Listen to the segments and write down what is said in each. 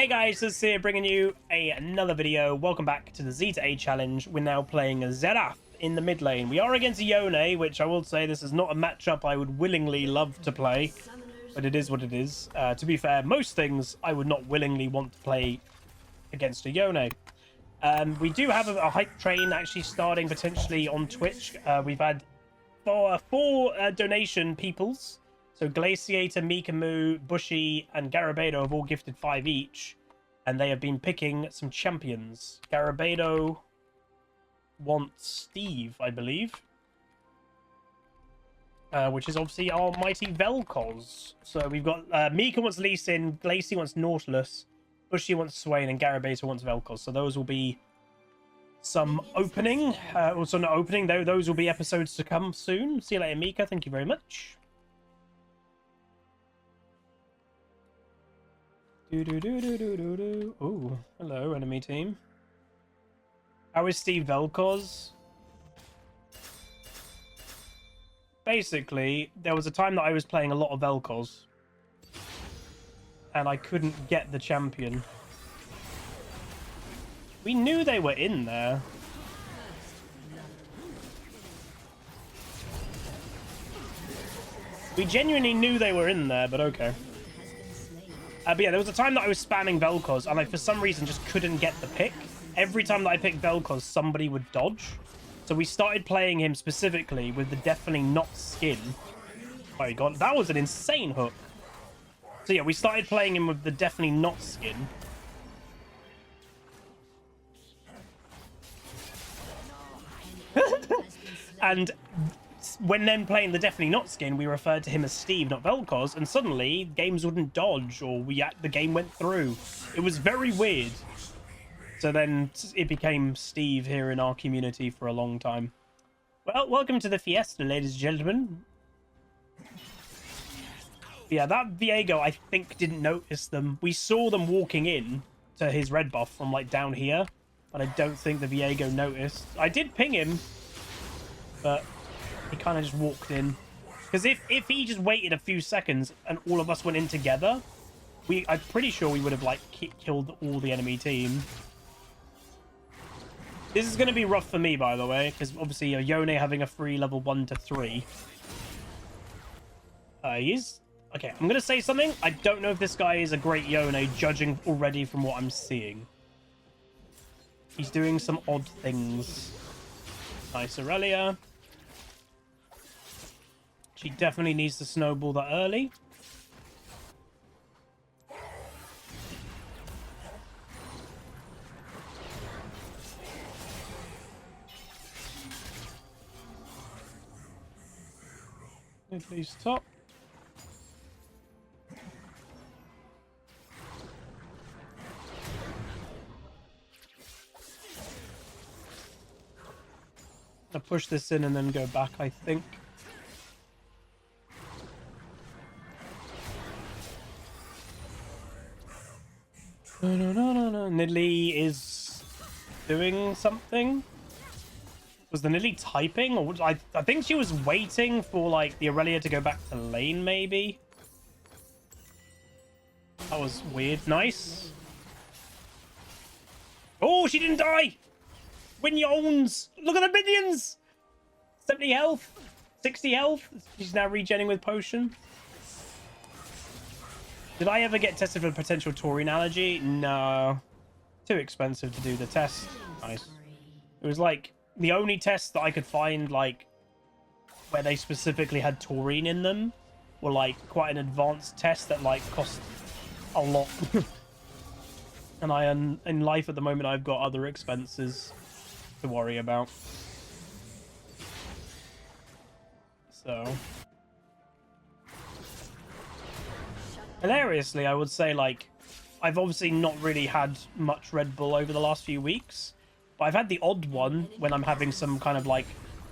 Hey guys, this is here bringing you another video. Welcome back to the Z to A challenge. We're now playing Xerath in the mid lane. We are against Yone, which I will say this is not a matchup I would willingly love to play, but it is what it is. To be fair, most things I would not willingly want to play against a Yone. We do have a hype train actually starting potentially on Twitch. We've had four donation peoples. So Glaciator, Mikamu, Bushy, and Garabado have all gifted 5 each. And they have been picking some champions. Garabado wants Steve, I believe. Which is obviously our mighty Vel'Koz. So we've got Mika wants Lee Sin, Glacy wants Nautilus, Bushy wants Swain, and Garabado wants Vel'Koz. So those will be some opening. Also not opening, though. Those will be episodes to come soon. See you later, Mika. Thank you very much. Oh, hello, enemy team. How is Steve Vel'Koz? Basically, there was a time that I was playing a lot of Vel'Koz, and I couldn't get the champion. We knew they were in there. We genuinely knew they were in there, but okay. But yeah, there was a time that I was spamming Vel'Koz, and I, for some reason, just couldn't get the pick. Every time that I picked Vel'Koz, somebody would dodge. So we started playing him specifically with the Definitely Not skin. Oh my god, that was an insane hook. So yeah, we started playing him with the Definitely Not skin. And when then playing the Definitely Not skin, we referred to him as Steve, not Vel'Koz, and suddenly games wouldn't dodge, or the game went through. It was very weird. So then it became Steve here in our community for a long time. Well, welcome to the fiesta, ladies and gentlemen. Yeah, that Viego, I think, didn't notice them. We saw them walking in to his red buff from, like, down here, but I don't think the Viego noticed. I did ping him, but he kind of just walked in. Because if he just waited a few seconds and all of us went in together, I'm pretty sure we would have, like, killed all the enemy team. This is going to be rough for me, by the way, because obviously Yone having a free level 1 to 3. Okay, I'm going to say something. I don't know if this guy is a great Yone, judging already from what I'm seeing. He's doing some odd things. Nice Aurelia. She definitely needs to snowball that early. At least top. I'll push this in and then go back, I think. No. Nidalee is doing something. Was the Nidalee typing? Or I think she was waiting for, like, the Aurelia to go back to lane, maybe. That was weird. Nice. Oh, she didn't die! Minions! Look at the minions! 70 health. 60 health. She's now regenning with potion. Did I ever get tested for potential taurine allergy? No. Too expensive to do the test. Nice. It was like the only test that I could find, like, where they specifically had taurine in them were, like, quite an advanced test that, like, cost a lot. And in life at the moment, I've got other expenses to worry about. So... hilariously, I would say, like, I've obviously not really had much Red Bull over the last few weeks, but I've had the odd one when I'm having some kind of, like,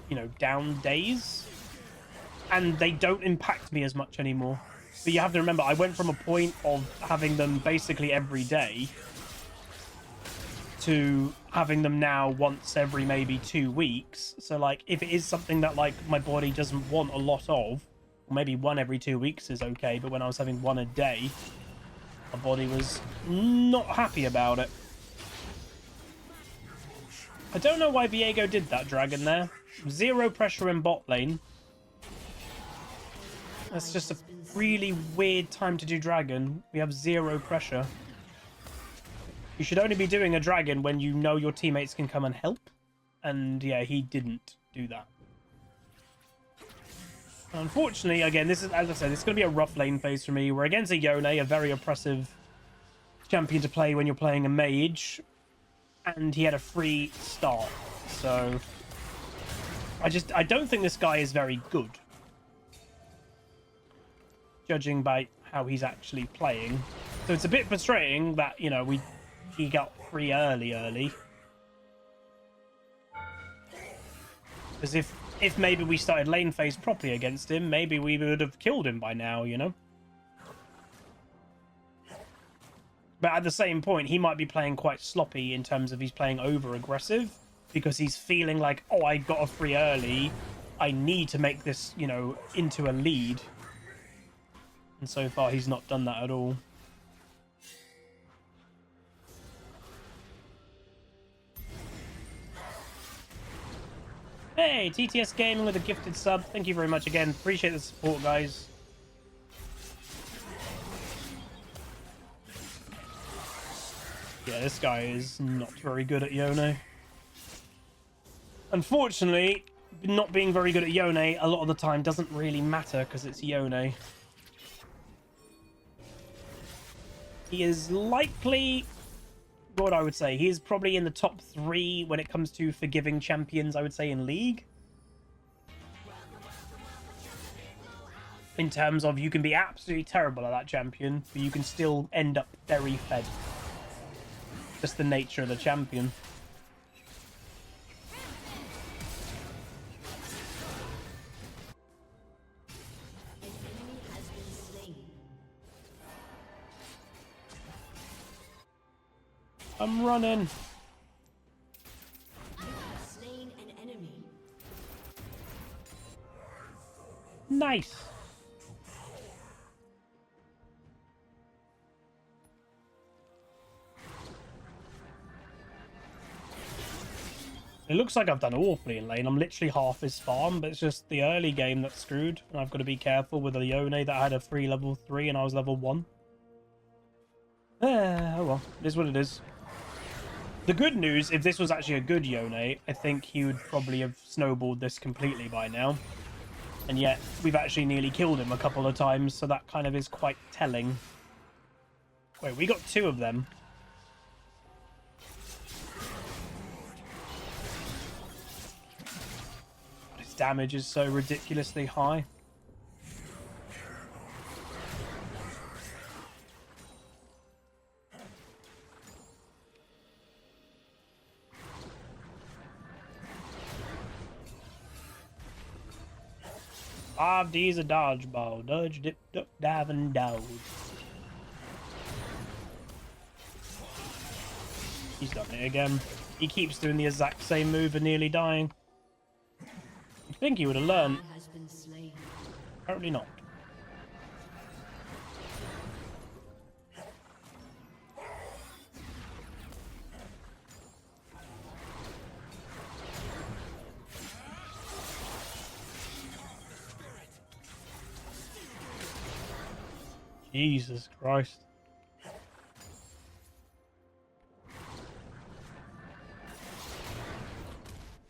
you know, down days, and they don't impact me as much anymore. But you have to remember, I went from a point of having them basically every day to having them now once every maybe 2 weeks. So, like, if it is something that, like, my body doesn't want a lot of, maybe one every 2 weeks is okay, but when I was having one a day, Our body was not happy about it. I don't know why Viego did that dragon there. 0 pressure in bot lane. That's just a really weird time to do dragon. We have 0 pressure. You should only be doing a dragon when you know your teammates can come and help. And yeah, he didn't do that. Unfortunately, again, this is, as I said, it's going to be a rough lane phase for me. We're against a Yone, a very oppressive champion to play when you're playing a mage. And he had a free start. So I don't think this guy is very good, judging by how he's actually playing. So it's a bit frustrating that, you know, he got free early. Because if maybe we started lane phase properly against him, maybe we would have killed him by now, you know? But at the same point, he might be playing quite sloppy in terms of he's playing over-aggressive because he's feeling like, oh, I got a free early. I need to make this, you know, into a lead. And so far, he's not done that at all. Hey, TTS Gaming with a gifted sub. Thank you very much again. Appreciate the support, guys. Yeah, this guy is not very good at Yone. Unfortunately, not being very good at Yone a lot of the time doesn't really matter because it's Yone. He is likely, what I would say, he is probably in the top 3 when it comes to forgiving champions, I would say, in League. In terms of you can be absolutely terrible at that champion, but you can still end up very fed. Just the nature of the champion. I'm running. Slain an enemy. Nice. It looks like I've done awfully in lane. I'm literally half his farm, but it's just the early game that's screwed. And I've got to be careful with a Yone that had a free level 3 and I was level 1. Oh well, it is what it is. The good news, if this was actually a good Yone, I think he would probably have snowballed this completely by now. And yet, we've actually nearly killed him a couple of times, so that kind of is quite telling. Wait, we got 2 of them. His damage is so ridiculously high. Bob D's a dodgeball. Dodge, dip, duck, dive, and dodge. He's done it again. He keeps doing the exact same move and nearly dying. You'd think he would have learned. Apparently not. Jesus Christ.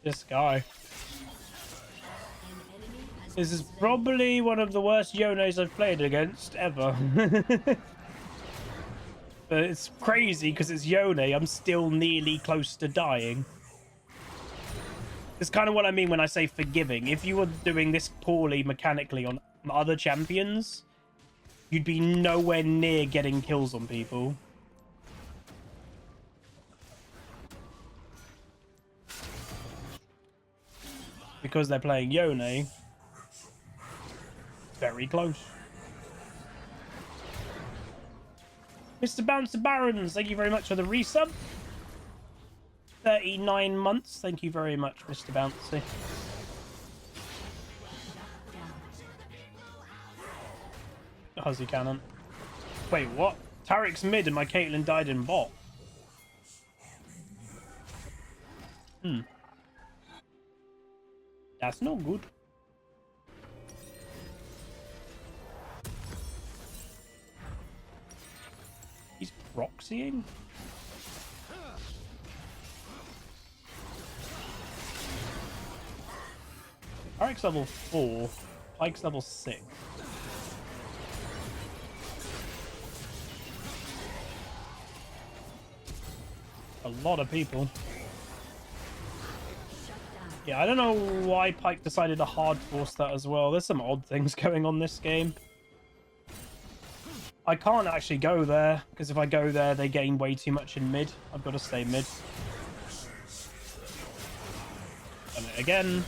This guy. This is probably one of the worst Yones I've played against ever. But it's crazy because it's Yone. I'm still nearly close to dying. It's kind of what I mean when I say forgiving. If you were doing this poorly mechanically on other champions, you'd be nowhere near getting kills on people. Because they're playing Yone, very close. Mr. Bouncer Barons, thank you very much for the resub. 39 months, thank you very much, Mr. Bouncy. Huzzy cannon. Wait, what? Tarek's mid and my Caitlyn died in bot. That's no good. He's proxying? Tarek's level 4. Pike's level 6. A lot of people. Yeah, I don't know why Pike decided to hard force that as well. There's some odd things going on this game. I can't actually go there, because if I go there, they gain way too much in mid. I've got to stay mid. Done it again.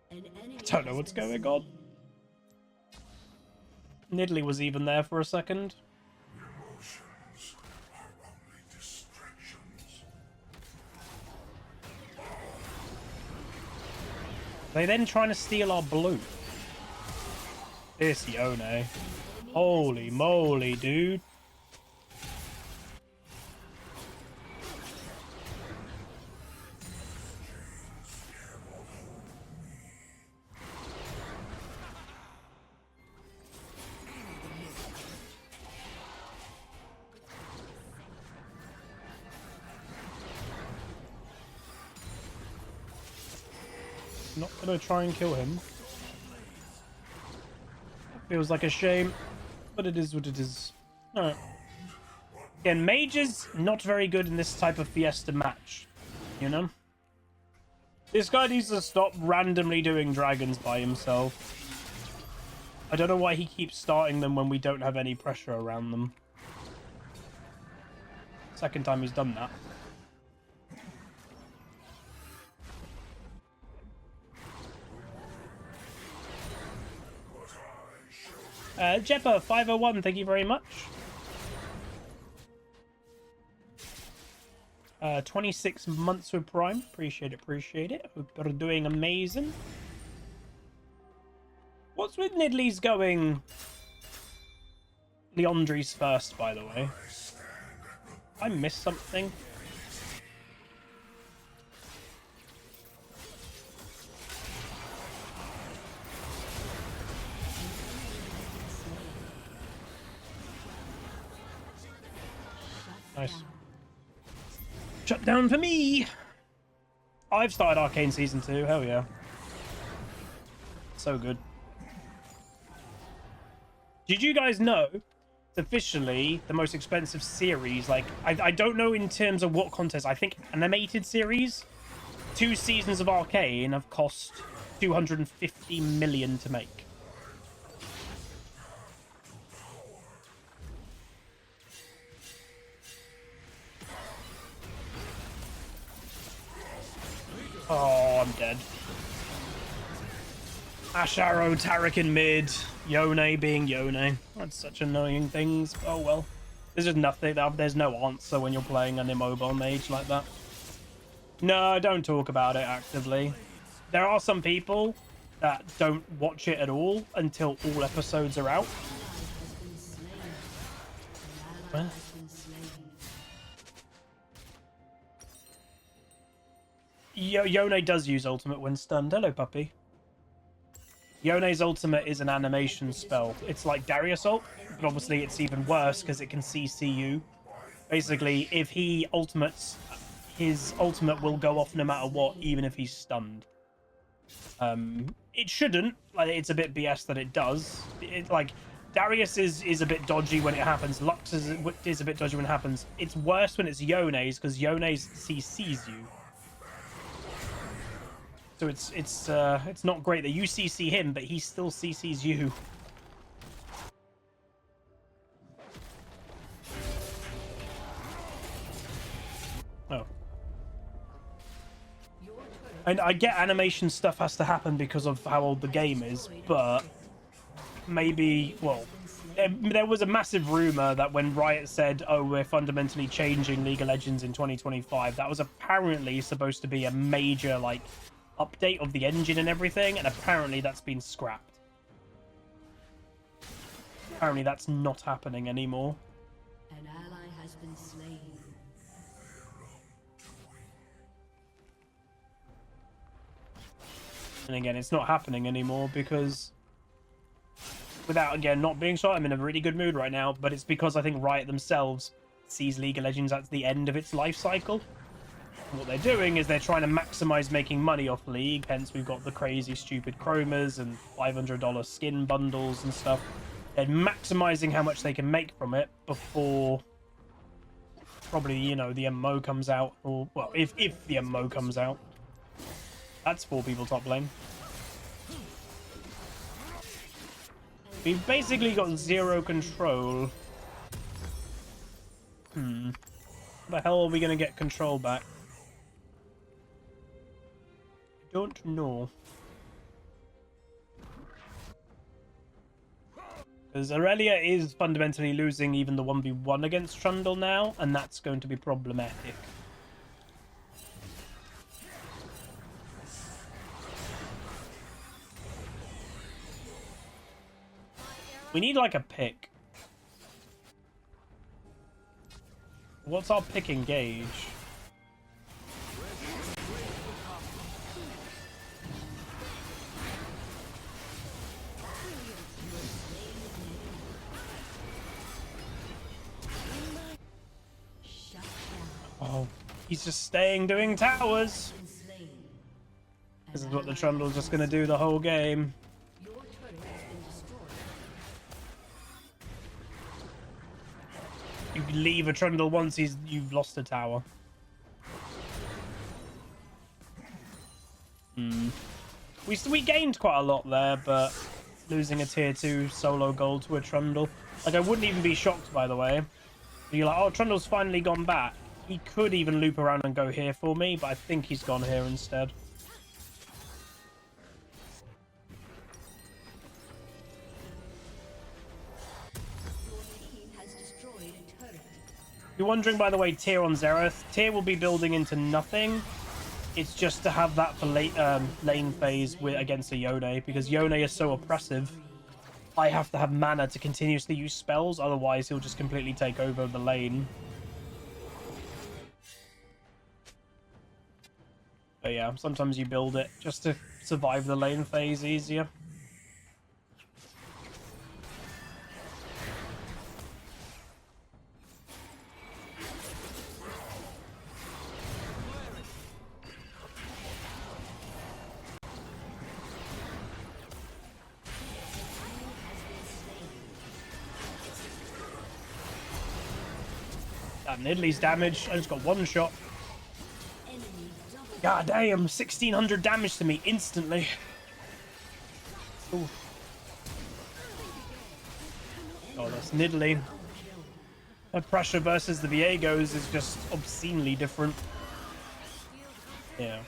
I don't know what's going on. Nidalee was even there for a second. They then trying to steal our blue. This Yone. Holy moly, dude. Not gonna try and kill him. Feels like a shame, but it is what it is. Alright. Again, mages not very good in this type of Fiesta match, you know? This guy needs to stop randomly doing dragons by himself. I don't know why he keeps starting them when we don't have any pressure around them. Second time he's done that. Jeppa 501, thank you very much. 26 months with Prime. Appreciate it, appreciate it. Hope you're doing amazing. What's with Nidalee's going Leandri's first, by the way? I missed something. Nice. Shut down for me! I've started Arcane Season 2, hell yeah. So good. Did you guys know it's officially the most expensive series? Like, I don't know in terms of what contest. I think animated series, 2 seasons of Arcane have cost 250 million to make. Oh, I'm dead. Asharo, Tarek in mid, Yone being Yone. That's such annoying things. Oh well. There's just nothing. There's no answer when you're playing an immobile mage like that. No, don't talk about it actively. There are some people that don't watch it at all until all episodes are out. Well. Yone does use ultimate when stunned. Hello, puppy. Yone's ultimate is an animation spell. It's like Darius ult, but obviously it's even worse because it can CC you. Basically, if he ultimates, his ultimate will go off no matter what, even if he's stunned. It shouldn't. Like, it's a bit BS that it does. Like, Darius is a bit dodgy when it happens. Lux is a bit dodgy when it happens. It's worse when it's Yone's because Yone's CCs you. So it's not great that you CC him, but he still CCs you. Oh. And I get animation stuff has to happen because of how old the game is, but maybe, well, there was a massive rumor that when Riot said, oh, we're fundamentally changing League of Legends in 2025, that was apparently supposed to be a major, like, update of the engine and everything, and apparently that's been scrapped. Apparently that's not happening anymore. An ally has been slain. And again, it's not happening anymore because, without, again, not being shot, I'm in a really good mood right now, but it's because I think Riot themselves sees League of Legends at the end of its life cycle. And what they're doing is they're trying to maximize making money off League, hence we've got the crazy, stupid chromas and $500 skin bundles and stuff. They're maximizing how much they can make from it before, probably, you know, the MMO comes out, or, well, if the MMO comes out. That's 4 people top lane. We've basically got 0 control. How the hell are we going to get control back? I don't know. Because Aurelia is fundamentally losing even the 1v1 against Trundle now, and that's going to be problematic. We need, like, a pick. What's our pick engage? Oh, he's just staying doing towers. This is what the Trundle's just going to do the whole game. You leave a Trundle once you've lost a tower. We gained quite a lot there, but losing a tier 2 solo gold to a Trundle. Like, I wouldn't even be shocked, by the way. You're like, oh, Trundle's finally gone back. He could even loop around and go here for me, but I think he's gone here instead. You're wondering, by the way, tier on Xerath. Tier will be building into nothing. It's just to have that for lane phase against a Yone, because Yone is so oppressive. I have to have mana to continuously use spells, otherwise he'll just completely take over the lane. But yeah, sometimes you build it just to survive the lane phase easier. That Nidlee's damage. I just got one shot. God damn, 1600 damage to me instantly. Ooh. Oh, that's Nidlee. Her pressure versus the Viegos is just obscenely different. Yeah.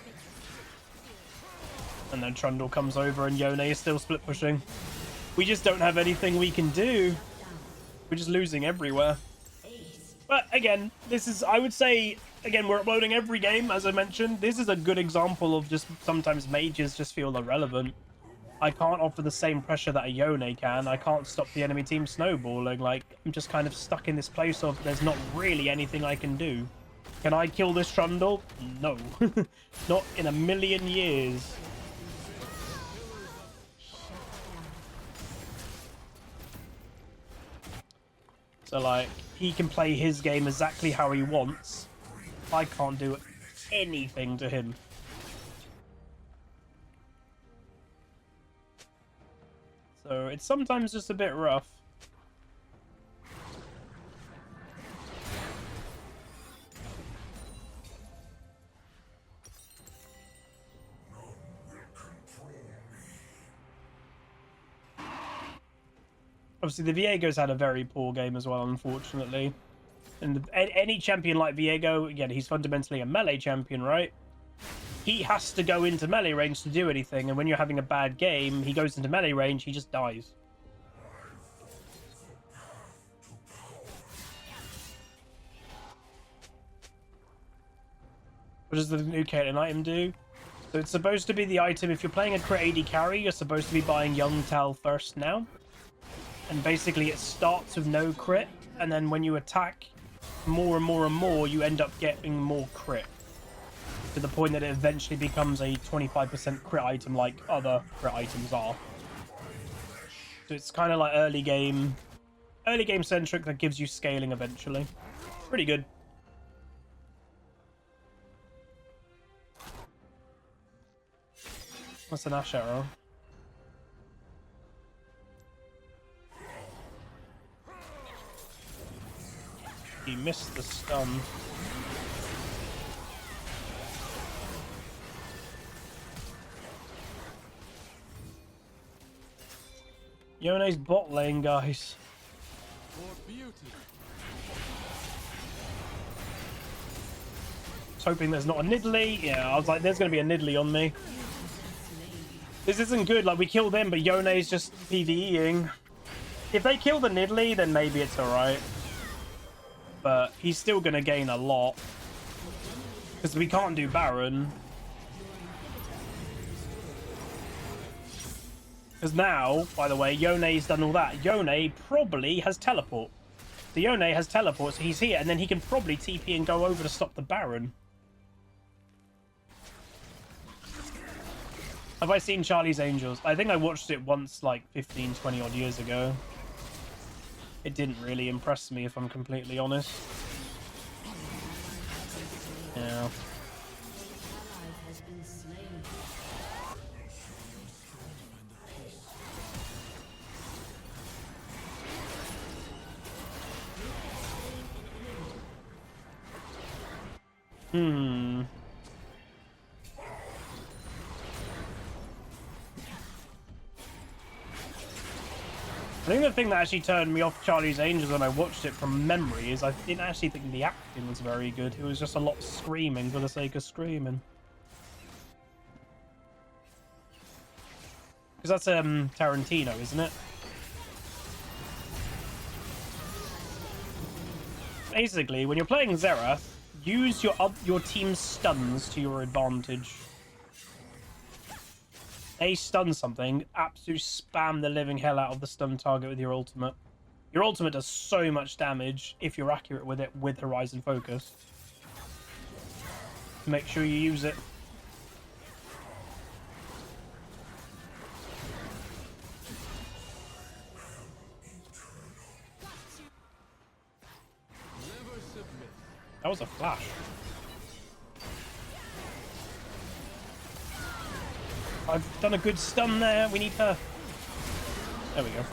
And then Trundle comes over and Yone is still split pushing. We just don't have anything we can do. We're just losing everywhere. But again, this is, I would say, again, we're uploading every game, as I mentioned. This is a good example of just sometimes mages just feel irrelevant. I can't offer the same pressure that a Yone can. I can't stop the enemy team snowballing. Like, I'm just kind of stuck in this place of there's not really anything I can do. Can I kill this Trundle? No. Not in a million years. So, like, he can play his game exactly how he wants. I can't do anything to him. So, it's sometimes just a bit rough. Obviously, the Viegos had a very poor game as well, unfortunately. And any champion like Viego, again, he's fundamentally a melee champion, right? He has to go into melee range to do anything, and when you're having a bad game, he goes into melee range, he just dies. What does the new Caitlyn item do? So it's supposed to be the item, if you're playing a crit AD carry, you're supposed to be buying Young Tal first now. And basically it starts with no crit, and then when you attack more and more and more, you end up getting more crit. To the point that it eventually becomes a 25% crit item like other crit items are. So it's kind of like early game centric that gives you scaling eventually. Pretty good. What's an Ash Arrow? He missed the stun. Yone's bot lane, guys. I was hoping there's not a Nidalee. Yeah, I was like, there's going to be a Nidalee on me. This isn't good. Like, we killed him, but Yone's just PvEing. If they kill the Nidalee, then maybe it's alright. But he's still going to gain a lot. Because we can't do Baron. Because now, by the way, Yone's done all that. Yone probably has teleport. So Yone has teleport, so he's here, and then he can probably TP and go over to stop the Baron. Have I seen Charlie's Angels? I think I watched it once, like 15, 20 odd years ago. It didn't really impress me, if I'm completely honest. Yeah. I think the thing that actually turned me off Charlie's Angels when I watched it from memory is I didn't actually think the acting was very good. It was just a lot of screaming for the sake of screaming. Because that's Tarantino, isn't it? Basically, when you're playing Xerath, use your team's stuns to your advantage. They stun something, absolutely spam the living hell out of the stun target with your ultimate. Your ultimate does so much damage if you're accurate with it with Horizon Focus. Make sure you use it. That was a flash. I've done a good stun there. We need her. There we go.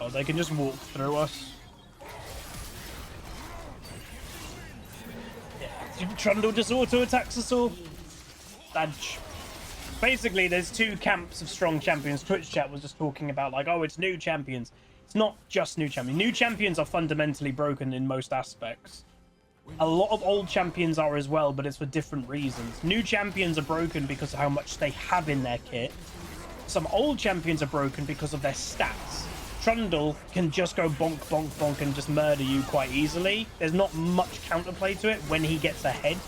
Oh, they can just walk through us. Yeah, Trundle just auto attacks us all. Badge. Basically, there's two camps of strong champions. Twitch chat was just talking about, like, oh, it's new champions. It's not just new champions. New champions are fundamentally broken in most aspects. A lot of old champions are as well, but it's for different reasons. New champions are broken because of how much they have in their kit. Some old champions are broken because of their stats. Trundle can just go bonk, bonk, bonk and just murder you quite easily. There's not much counterplay to it when he gets ahead.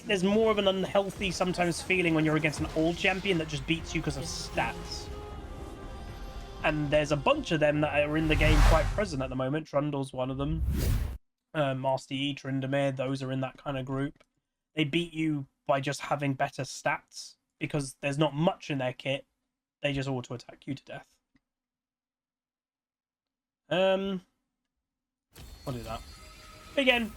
There's more of an unhealthy sometimes feeling when you're against an old champion that just beats you because of stats. And there's a bunch of them that are in the game quite present at the moment. Trundle's one of them. Master Yi, Tryndamere, those are in that kind of group. They beat you by just having better stats because there's not much in their kit. They just auto-attack you to death. What is that? Again,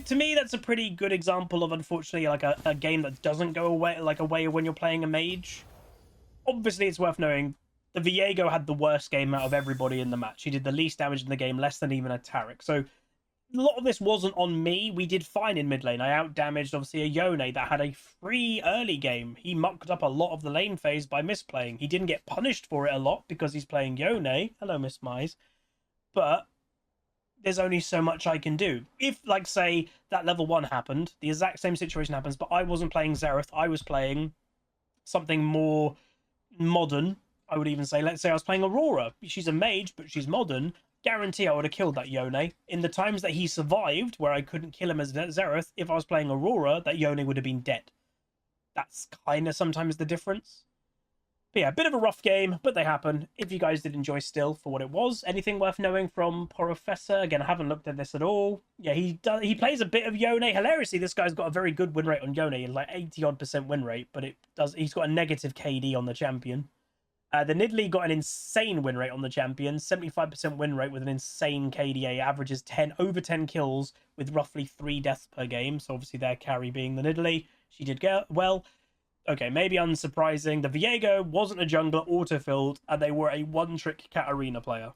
to me, that's a pretty good example of, unfortunately, like a game that doesn't go away when you're playing a mage. Obviously, it's worth knowing the Viego had the worst game out of everybody in the match. He did the least damage in the game, less than even a Taric. So a lot of this wasn't on me. We did fine in mid lane. I out-damaged, obviously, a Yone that had a free early game. He mucked up a lot of the lane phase by misplaying. He didn't get punished for it a lot because he's playing Yone. Hello, Miss Mize. But there's only so much I can do. If, like, say, that level 1 happened, the exact same situation happens, but I wasn't playing Xerath, I was playing something more modern, I would even say. Let's say I was playing Aurora. She's a mage, but she's modern. Guarantee I would have killed that Yone. In the times that he survived, where I couldn't kill him as Xerath, if I was playing Aurora, that Yone would have been dead. That's kind of sometimes the difference. But yeah, a bit of a rough game, but they happen. If you guys did enjoy still for what it was, anything worth knowing from Professor? Again, I haven't looked at this at all. Yeah, he plays a bit of Yone. Hilariously, this guy's got a very good win rate on Yone, like 80-odd% win rate, but he's got a negative KD on the champion. The Nidalee got an insane win rate on the champion, 75% win rate with an insane KDA, averages over 10 kills with roughly 3 deaths per game. So obviously their carry being the Nidalee. She did well. Okay, maybe unsurprising. The Viego wasn't a jungler, autofilled, and they were a one-trick Katarina player.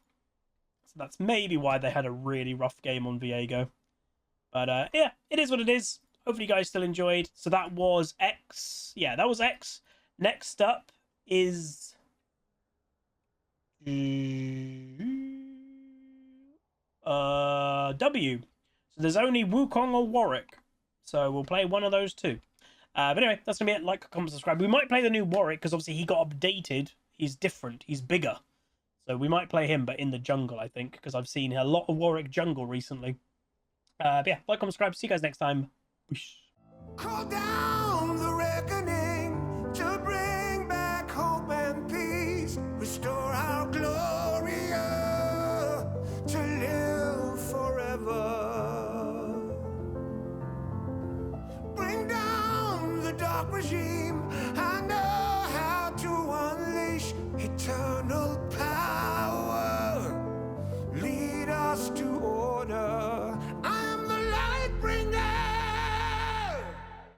So that's maybe why they had a really rough game on Viego. But yeah, it is what it is. Hopefully you guys still enjoyed. So that was X. Yeah, that was X. Next up is W. So there's only Wukong or Warwick. So we'll play one of those two. But anyway, that's going to be it. Like, comment, subscribe. We might play the new Warwick because obviously he got updated. He's different. He's bigger. So we might play him, but in the jungle, I think, because I've seen a lot of Warwick jungle recently. But yeah, like, comment, subscribe. See you guys next time. Whoosh. Call down the reckoning to bring back hope and peace. Restore our glory to live forever. Bring down the dark regime.